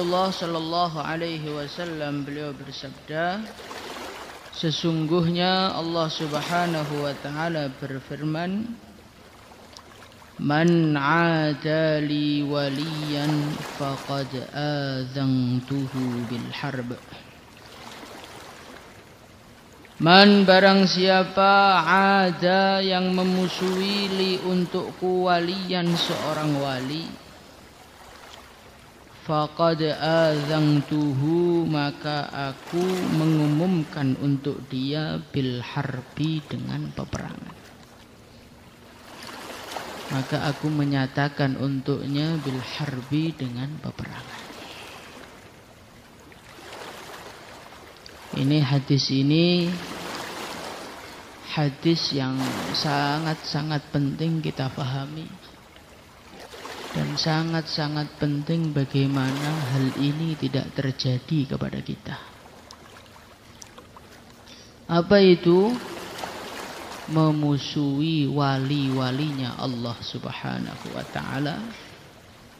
Rasulullah sallallahu alaihi wasallam beliau bersabda, sesungguhnya Allah Subhanahu wa taala berfirman, "Man 'ada li waliyan faqad adzantuhu bil harb." Man barang siapa ada yang memusuhi li untukku waliyan seorang wali, faqad adzantuhu maka aku mengumumkan untuk dia bil harbi dengan peperangan. Maka aku menyatakan untuknya bil harbi dengan peperangan. Ini hadis yang sangat-sangat penting kita pahami. Dan sangat-sangat penting bagaimana hal ini tidak terjadi kepada kita. Apa itu? Memusuhi wali-walinya Allah Subhanahu wa ta'ala,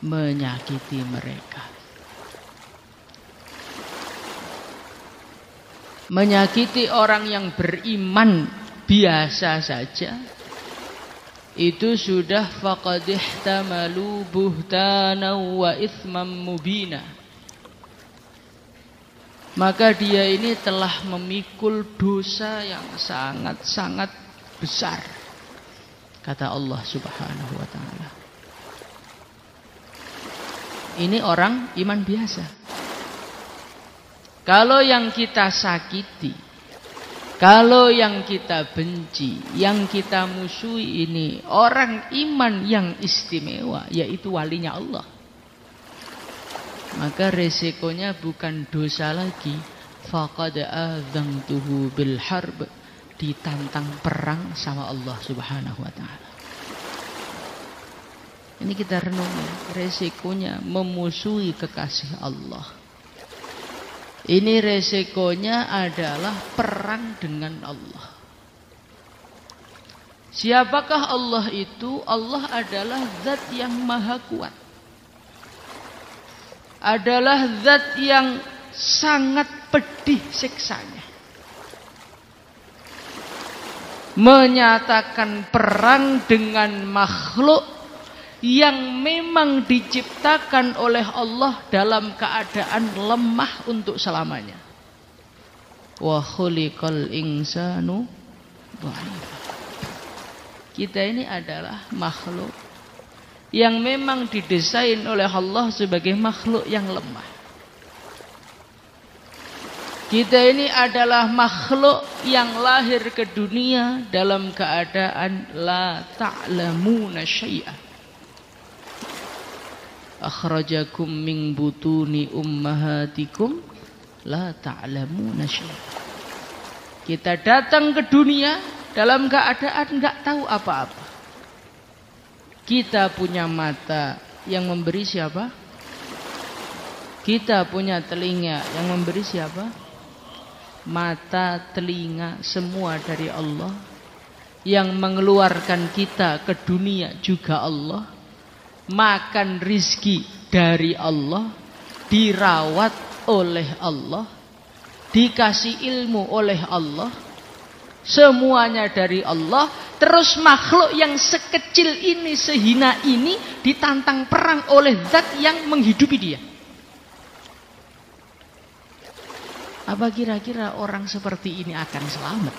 menyakiti mereka. Menyakiti orang yang beriman biasa saja, itu sudah faqad ihtamalu buhtanan wa itsman mubina. Maka dia ini telah memikul dosa yang sangat-sangat besar, kata Allah Subhanahu wa ta'ala. Ini orang iman biasa. Kalau yang kita sakiti, kalau yang kita benci, yang kita musuhi ini orang iman yang istimewa, yaitu walinya Allah, maka resikonya bukan dosa lagi. Faqad adzantuhu bil harb, ditantang perang sama Allah Subhanahu wa ta'ala. Ini kita renungi, resikonya memusuhi kekasih Allah. Ini resikonya adalah perang dengan Allah. Siapakah Allah itu? Allah adalah zat yang maha kuat. Adalah zat yang sangat pedih siksanya. Menyatakan perang dengan makhluk yang memang diciptakan oleh Allah dalam keadaan lemah untuk selamanya. Wa khuliqal insanu dha'ifa. Kita ini adalah makhluk yang memang didesain oleh Allah sebagai makhluk yang lemah. Kita ini adalah makhluk yang lahir ke dunia dalam keadaan la ta'lamuna syai'an. Akhrajakum min butuni ummahatikum la ta'lamuna syai'an. Kita datang ke dunia dalam keadaan enggak tahu apa-apa. Kita punya mata, yang memberi siapa? Kita punya telinga, yang memberi siapa? Mata, telinga, semua dari Allah. Yang mengeluarkan kita ke dunia juga Allah. Makan rizki dari Allah, dirawat oleh Allah, dikasih ilmu oleh Allah, semuanya dari Allah. Terus makhluk yang sekecil ini, sehina ini, ditantang perang oleh zat yang menghidupi dia. Apa kira-kira orang seperti ini akan selamat?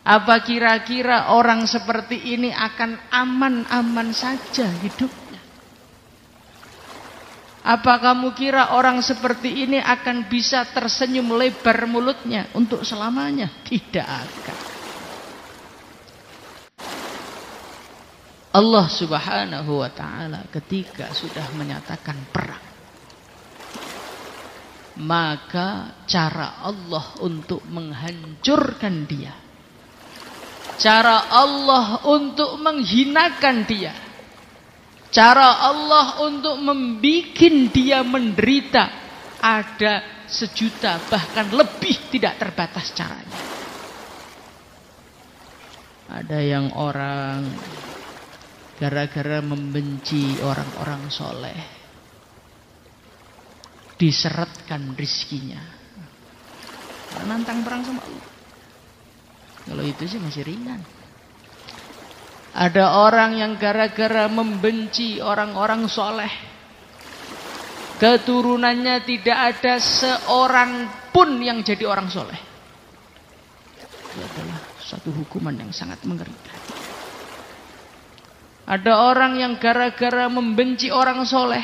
Apa kira-kira orang seperti ini akan aman-aman saja hidupnya? Apa kamu kira orang seperti ini akan bisa tersenyum lebar mulutnya untuk selamanya? Tidak akan. Allah Subhanahu wa ta'ala ketika sudah menyatakan perang, maka cara Allah untuk menghancurkan dia, cara Allah untuk menghinakan dia, cara Allah untuk membuat dia menderita, ada 1.000.000 bahkan lebih, tidak terbatas caranya. Ada yang orang gara-gara membenci orang-orang soleh, diseretkan rizkinya. Nantang perang sama Allah. Kalau itu sih masih ringan. Ada orang yang gara-gara membenci orang-orang soleh, keturunannya tidak ada seorang pun yang jadi orang soleh. Itu adalah satu hukuman yang sangat mengerikan. Ada orang yang gara-gara membenci orang soleh,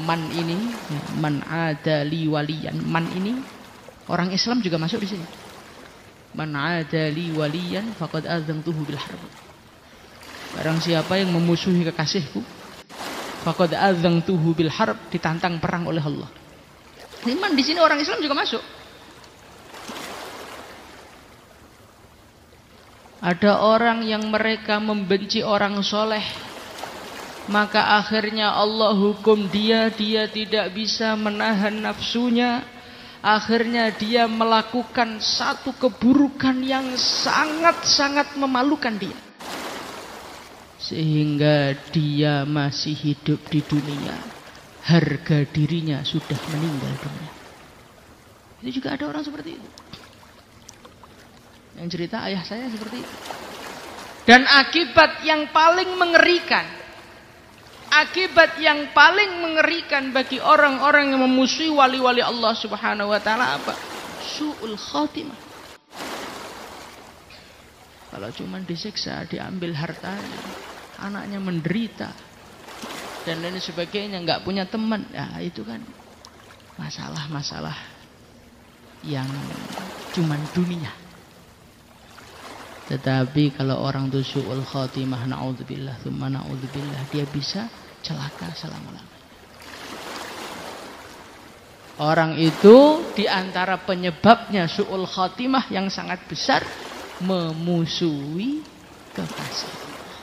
man ini, man adali waliyan, man ini orang Islam juga masuk di sini. Man adali waliyan faqad adzantuhu bil harb. Barang siapa yang memusuhi kekasihku, faqad adzantuhu bil harb, ditantang perang oleh Allah. Iman di sini orang Islam juga masuk. Ada orang yang mereka membenci orang soleh, maka akhirnya Allah hukum dia tidak bisa menahan nafsunya. Akhirnya dia melakukan satu keburukan yang sangat-sangat memalukan dia. Sehingga dia masih hidup di dunia, harga dirinya sudah meninggal dunia. Itu juga ada orang seperti itu. Yang cerita ayah saya seperti itu. Dan akibat yang paling mengerikan, akibat yang paling mengerikan bagi orang-orang yang memusuhi wali-wali Allah Subhanahu wa taala apa? Su'ul khatimah. Kalau cuma disiksa, diambil hartanya, anaknya menderita dan lain sebagainya, nggak punya teman, ya itu kan masalah-masalah yang cuma dunia. Tetapi kalau orang itu su'ul khatimah, na'udzubillah, tsumma na'udzubillah, dia bisa celaka selama-lamanya. Orang itu diantara penyebabnya su'ul khatimah yang sangat besar, memusuhi kekasih Allah.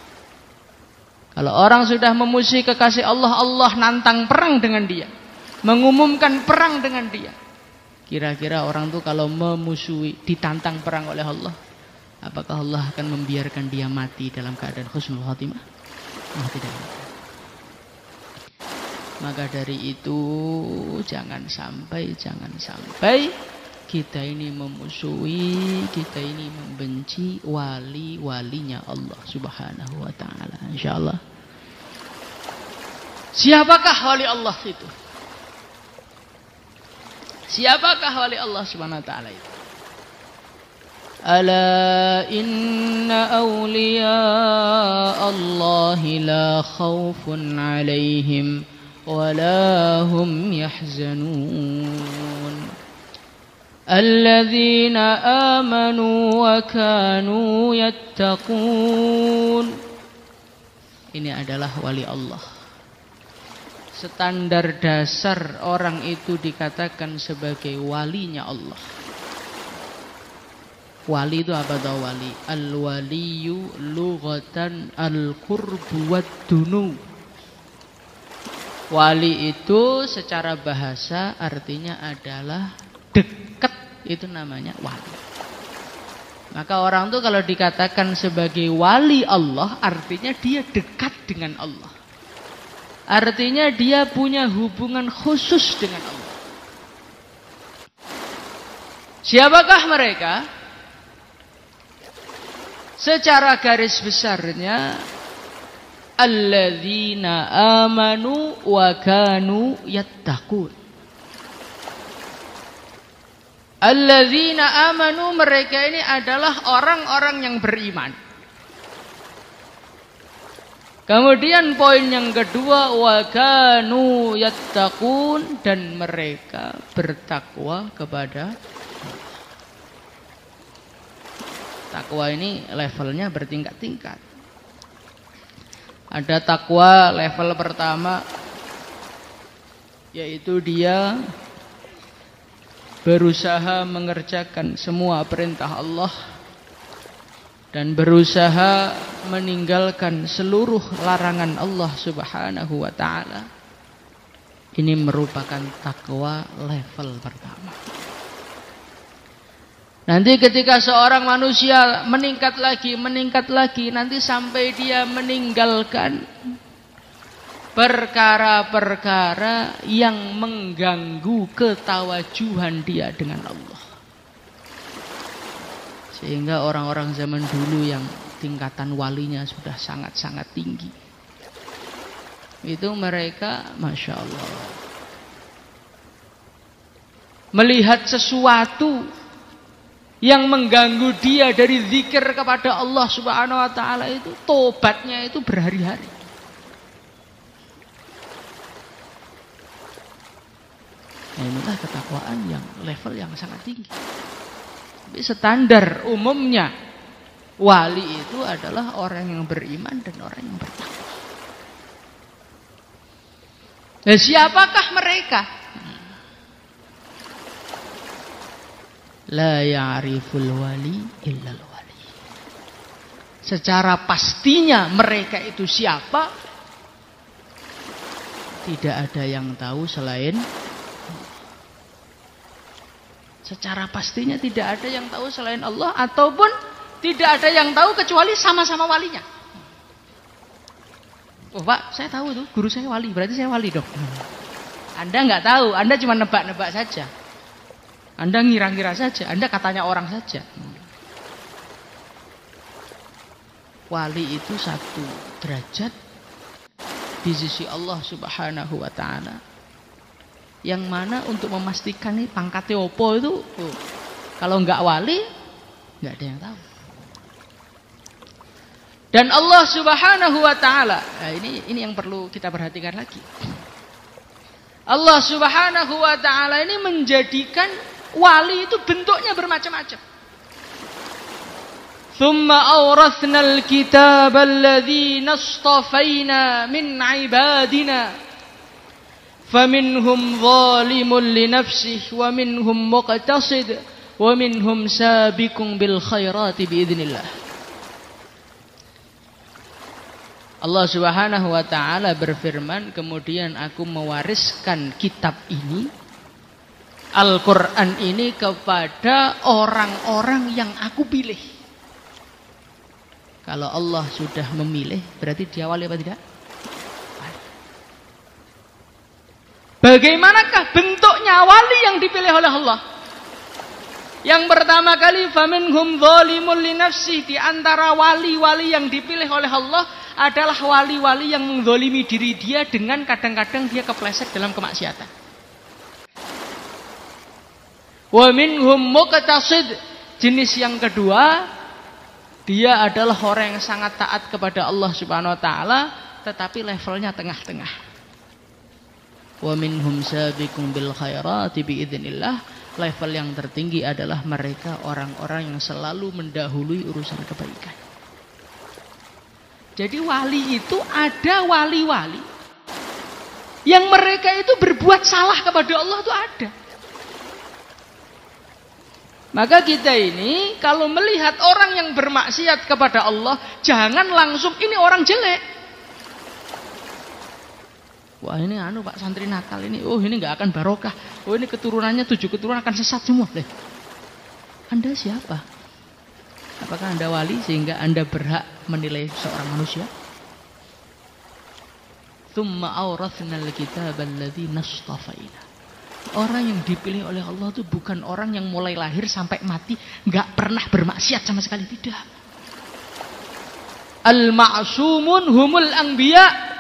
Kalau orang sudah memusuhi kekasih Allah, Allah nantang perang dengan dia, mengumumkan perang dengan dia. Kira-kira orang itu kalau memusuhi, ditantang perang oleh Allah, apakah Allah akan membiarkan dia mati dalam keadaan husnul khatimah? Tidak. Maka dari itu jangan sampai kita ini memusuhi, kita ini membenci wali-walinya Allah Subhanahu wa taala. Insyaallah. Siapakah wali Allah itu? Siapakah wali Allah Subhanahu wa taala itu? Ala inna awliya Allahi la khawfun alaihim wa la hum yahzanun. Alladzina amanu wa kanu yattaqun. Ini adalah wali Allah. Standar dasar orang itu dikatakan sebagai walinya Allah. Wali itu apa tau wali? Al-waliyu lughatan al-qurbu wad-dunu. Wali itu secara bahasa artinya adalah dekat, itu namanya wali. Maka orang itu kalau dikatakan sebagai wali Allah, artinya dia dekat dengan Allah. Artinya dia punya hubungan khusus dengan Allah. Siapakah mereka? Secara garis besarnya, alladzina amanu wa kanu yattaqun. Alladzina amanu, mereka ini adalah orang-orang yang beriman. Kemudian poin yang kedua, wa kanu yattaqun, dan mereka bertakwa kepada takwa. Ini levelnya bertingkat-tingkat. Ada takwa level pertama, yaitu dia berusaha mengerjakan semua perintah Allah dan berusaha meninggalkan seluruh larangan Allah Subhanahu wa taala. Ini merupakan takwa level pertama. Nanti ketika seorang manusia meningkat lagi, nanti sampai dia meninggalkan perkara-perkara yang mengganggu ketawajuhan dia dengan Allah. Sehingga orang-orang zaman dulu yang tingkatan walinya sudah sangat-sangat tinggi, itu mereka Masya Allah melihat sesuatu yang mengganggu dia dari zikir kepada Allah Subhanahu wa taala, itu tobatnya itu berhari-hari. Nah, inilah ketakwaan yang level yang sangat tinggi. Tapi standar umumnya wali itu adalah orang yang beriman dan orang yang bertakwa. Nah, siapakah mereka? La ya'riful wali illal wali. Secara pastinya mereka itu siapa? Tidak ada yang tahu selain secara pastinya tidak ada yang tahu selain Allah, ataupun tidak ada yang tahu kecuali sama-sama walinya. Oh Pak, saya tahu tuh, guru saya wali, berarti saya wali dong. Anda nggak tahu, Anda cuma nebak-nebak saja. Anda ngira-ngira saja, Anda katanya orang saja. Wali itu satu derajat di sisi Allah Subhanahu wa taala. Yang mana untuk memastikan nih pangkatnya opo itu, kalau nggak wali, nggak ada yang tahu. Dan Allah Subhanahu wa taala, nah ini yang perlu kita perhatikan lagi. Allah Subhanahu wa taala ini menjadikan wali itu bentuknya bermacam-macam. Tsumma awrathnal kitaba alladhina istafaina min ibadina faminhum zalimun li nafsihi wa minhum muqtasid wa minhum sabiqun bil khairati biidznillah. Allah Subhanahu wa taala berfirman, kemudian aku mewariskan kitab ini, Al-Quran ini, kepada orang-orang yang aku pilih. Kalau Allah sudah memilih, berarti dia wali apa tidak? Bagaimanakah bentuknya wali yang dipilih oleh Allah? Yang pertama kali, faminhum zalimun li nafsihi, di antara wali-wali yang dipilih oleh Allah adalah wali-wali yang menzalimi diri dia dengan kadang-kadang dia kepleset dalam kemaksiatan. Wa minhum muqtasid, jenis yang kedua, dia adalah orang yang sangat taat kepada Allah Subhanahu wa taala, tetapi levelnya tengah-tengah. Wa minhum sabiqun bil khairati biidznillah, level yang tertinggi adalah mereka orang-orang yang selalu mendahului urusan kebaikan. Jadi wali itu ada wali-wali yang mereka itu berbuat salah kepada Allah, itu ada. Maka kita ini kalau melihat orang yang bermaksiat kepada Allah, jangan langsung ini orang jelek. Wah ini Pak santri nakal ini, oh ini nggak akan barokah, oh ini keturunannya 7 keturunan akan sesat semua. Anda siapa? Apakah Anda wali sehingga Anda berhak menilai seorang manusia? Tsumma awrathnal kitaba alladzina istafaina. Orang yang dipilih oleh Allah itu bukan orang yang mulai lahir sampai mati nggak pernah bermaksiat sama sekali, tidak. Al-ma'sumun humul anbiya.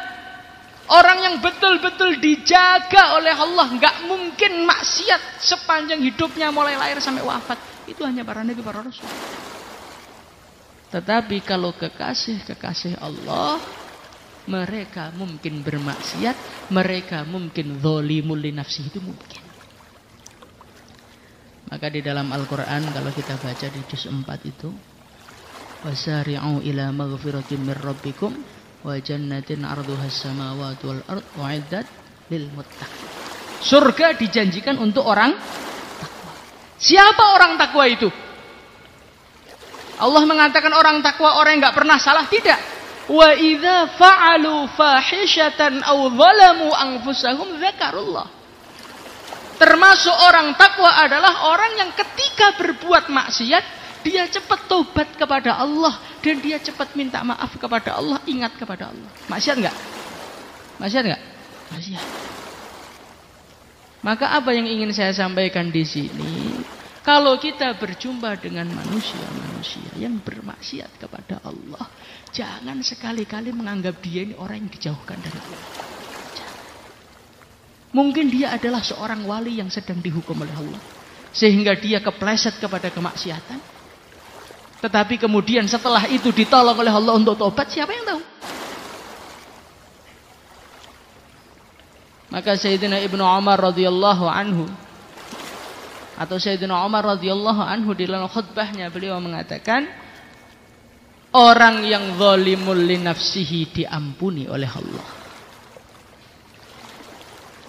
Orang yang betul-betul dijaga oleh Allah, nggak mungkin maksiat sepanjang hidupnya mulai lahir sampai wafat. Itu hanya para nabi, para rasul. Tetapi kalau kekasih-kekasih Allah, mereka mungkin bermaksiat, mereka mungkin zalimul li nafsihi, itu mungkin. Maka di dalam Al-Quran kalau kita baca di juz 4 itu, wasari'u ila maghfiratin min rabbikum wa jannatin 'arduhas samawati wal ard u'iddat lil muttaqin. Surga dijanjikan untuk orang takwa. Siapa orang takwa itu? Allah mengatakan orang takwa orang yang enggak pernah salah, tidak. Wa idza fa'alu fahishatan aw zalamu anfusahum dzakarullah. Termasuk orang takwa adalah orang yang ketika berbuat maksiat, dia cepat tobat kepada Allah dan dia cepat minta maaf kepada Allah, ingat kepada Allah. Maksiat enggak? Maksiat nggak? Maksiat. Maka apa yang ingin saya sampaikan di sini, kalau kita berjumpa dengan manusia-manusia yang bermaksiat kepada Allah, jangan sekali-kali menganggap dia ini orang yang dijauhkan dari Allah. Jangan. Mungkin dia adalah seorang wali yang sedang dihukum oleh Allah, sehingga dia kepleset kepada kemaksiatan. Tetapi kemudian setelah itu ditolong oleh Allah untuk tobat, siapa yang tahu? Maka Sayyidina Ibnu Umar radhiyallahu anhu atau Sayyidina Umar radhiyallahu anhu di dalam khutbahnya beliau mengatakan, orang yang zalimul li nafsihi diampuni oleh Allah.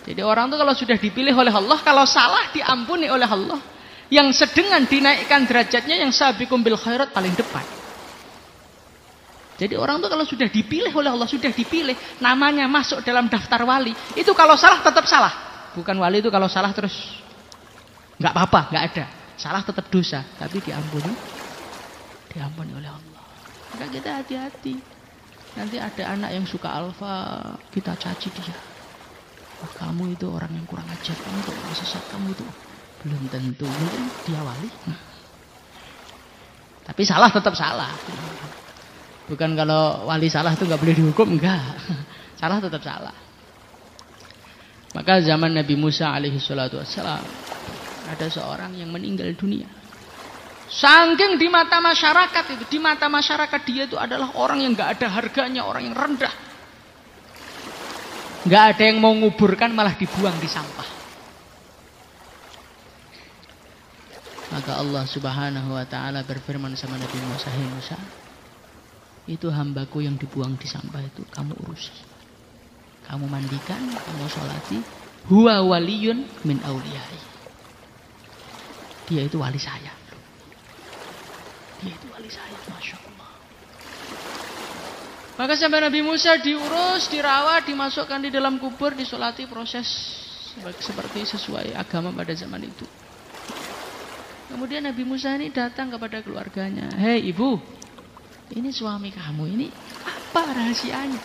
Jadi orang itu kalau sudah dipilih oleh Allah, kalau salah diampuni oleh Allah. Yang sedengan dinaikkan derajatnya yang sabiqum bil khairat paling depan. Jadi orang itu kalau sudah dipilih oleh Allah, sudah dipilih, namanya masuk dalam daftar wali, itu kalau salah tetap salah. Bukan wali itu kalau salah terus nggak apa-apa, nggak ada. Salah tetap dosa, tapi diampuni oleh Allah. Maka kita hati-hati. Nanti ada anak yang suka alfa, kita caci dia. Oh, kamu itu orang yang kurang ajar, kamu itu orang sesat, kamu itu belum tentu, mungkin dia wali. Tapi salah tetap salah. Bukan kalau wali salah itu nggak boleh dihukum, enggak. Salah tetap salah. Maka zaman Nabi Musa alaihi salatu wassalam, ada seorang yang meninggal dunia. Saking di mata masyarakat itu, di mata masyarakat dia itu adalah orang yang nggak ada harganya, orang yang rendah. Nggak ada yang mau nguburkan, malah dibuang di sampah. Maka Allah Subhanahu wa taala berfirman sama Nabi Musa, "Hai Musa, itu hambaku yang dibuang di sampah itu kamu urusi. Kamu mandikan, kamu sholati. Huwa waliyun min auliyai." Dia itu wali saya. Dia itu wali saya, Masya Allah. Maka sampai Nabi Musa diurus, dirawat, dimasukkan di dalam kubur, disolati, proses seperti sesuai agama pada zaman itu. Kemudian Nabi Musa ini datang kepada keluarganya. "Hei ibu, ini suami kamu, ini apa rahasianya?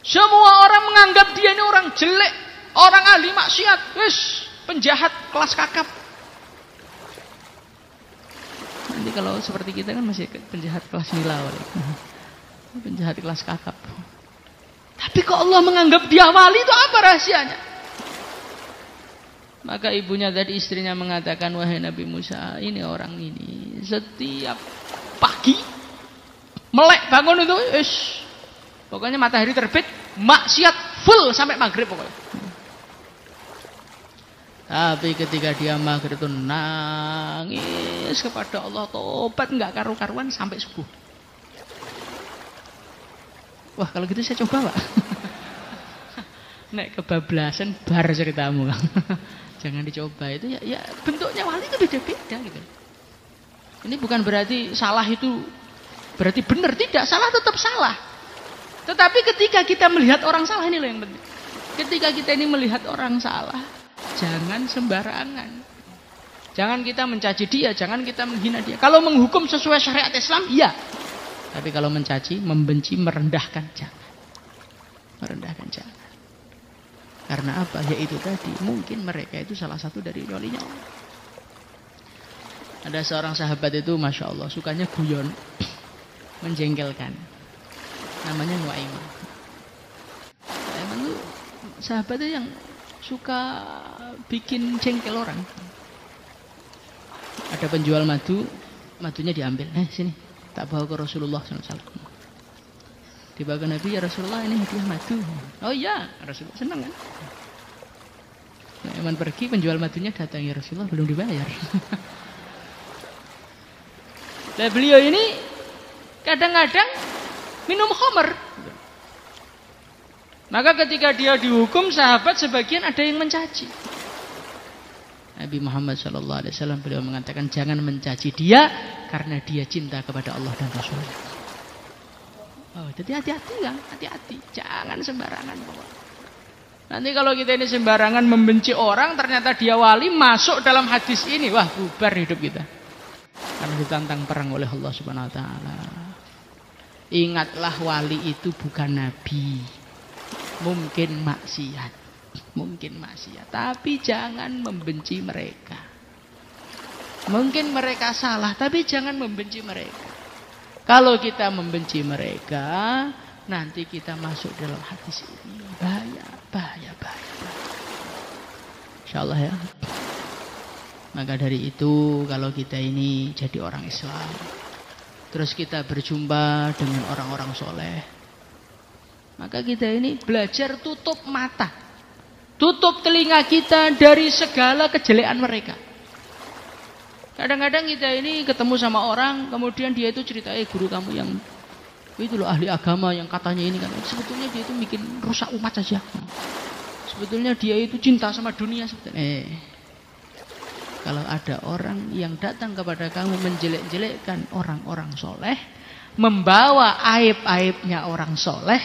Semua orang menganggap dia ini orang jelek, orang ahli maksiat, penjahat kelas kakap." Nanti kalau seperti kita kan masih penjahat kelas nila, penjahat kelas kakap. Tapi kok Allah menganggap dia wali, itu apa rahasianya? Maka ibunya tadi, istrinya mengatakan, "Wahai Nabi Musa, ini orang ini setiap pagi melek bangun itu, pokoknya matahari terbit, maksiat full sampai maghrib pokoknya. Tapi ketika dia maghrib itu nangis kepada Allah, tobat nggak karu-karuan sampai subuh." Wah, kalau gitu saya coba, Pak. Nek kebablasan bar ceritamu. Jangan dicoba itu, ya bentuknya wali itu beda-beda gitu. Ini bukan berarti salah itu berarti benar, tidak, salah tetap salah. Tetapi ketika kita melihat orang salah, ini loh yang penting. Ketika kita ini melihat orang salah, jangan sembarangan. Jangan kita mencaci dia, jangan kita menghina dia. Kalau menghukum sesuai syariat Islam, iya. Tapi kalau mencaci, membenci, merendahkan, jangan. Merendahkan jangan. Karena apa? Yaitu tadi, mungkin mereka itu salah satu dari walinya Allah. Ada seorang sahabat itu, Masya Allah, sukanya guyon, menjengkelkan. Namanya Nu'aiman. Nu'aiman itu sahabatnya yang suka bikin jengkel orang. Ada penjual madu, madunya diambil. Sini, tak bawa ke Rasulullah SAW. Dibawa ke Nabi, "Ya Rasulullah, ini hadiah madu." "Oh iya," Rasulullah senang kan. Nu'aiman pergi, penjual madunya datang, "Ya Rasulullah, belum dibayar." Nah, beliau ini kadang-kadang minum khamr. Maka ketika dia dihukum, sahabat sebagian ada yang mencaci. Nabi Muhammad SAW beliau mengatakan, jangan mencaci dia karena dia cinta kepada Allah dan Rasulnya. Oh, jadi hati-hati kan, hati-hati, jangan sembarangan. Nanti kalau kita ini sembarangan membenci orang, ternyata dia wali, masuk dalam hadis ini, wah bubar hidup kita. Karena ditantang perang oleh Allah Subhanahu Wa Taala. Ingatlah, wali itu bukan nabi. Mungkin maksiat. Mungkin maksiat. Tapi jangan membenci mereka. Mungkin mereka salah, tapi jangan membenci mereka. Kalau kita membenci mereka, nanti kita masuk dalam hadis ini. Bahaya. InsyaAllah ya. Maka dari itu, kalau kita ini jadi orang Islam, terus kita berjumpa dengan orang-orang soleh, maka kita ini belajar tutup mata, tutup telinga kita dari segala kejelekan mereka. Kadang-kadang kita ini ketemu sama orang, kemudian dia itu cerita, guru kamu yang itu loh ahli agama yang katanya ini kan, sebetulnya dia itu bikin rusak umat saja. Sebetulnya dia itu cinta sama dunia sebetulnya. Kalau ada orang yang datang kepada kamu menjelek-jelekkan orang-orang soleh, membawa aib-aibnya orang soleh,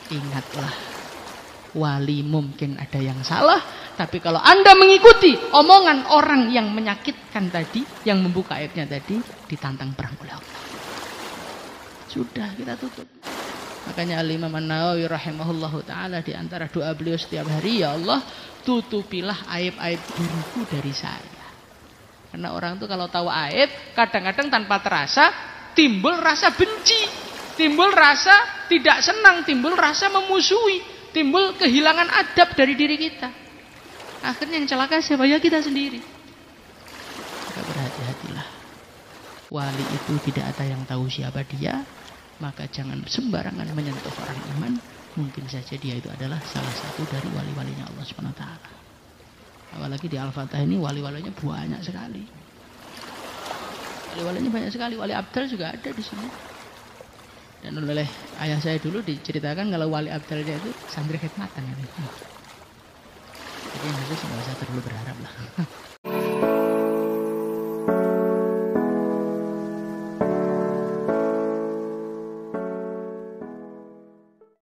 ingatlah, wali mungkin ada yang salah, tapi kalau Anda mengikuti omongan orang yang menyakitkan tadi, yang membuka aibnya tadi, ditantang perang oleh Allah. Sudah, kita tutup. Makanya Al-Imam An-Nawawi rahimahullahu ta'ala, di antara doa beliau setiap hari, ya Allah, tutupilah aib-aib diriku dari saya. Karena orang itu kalau tahu aib, kadang-kadang tanpa terasa timbul rasa benci, timbul rasa tidak senang, timbul rasa memusuhi, timbul kehilangan adab dari diri kita. Akhirnya yang celaka siapa? Ya kita sendiri. Maka berhati-hatilah. Wali itu tidak ada yang tahu siapa dia, maka jangan sembarangan menyentuh orang iman. Mungkin saja dia itu adalah salah satu dari wali-walinya Allah Subhanahu wa taala. Apalagi di Al-Fatah ini wali-walinya banyak sekali. Wali-walinya banyak sekali. Wali Abdal juga ada di sini. Dan oleh ayah saya dulu diceritakan kalau wali Abdalnya itu santri khidmatan. Jadi yang harus nggak usah terlalu berharap lah.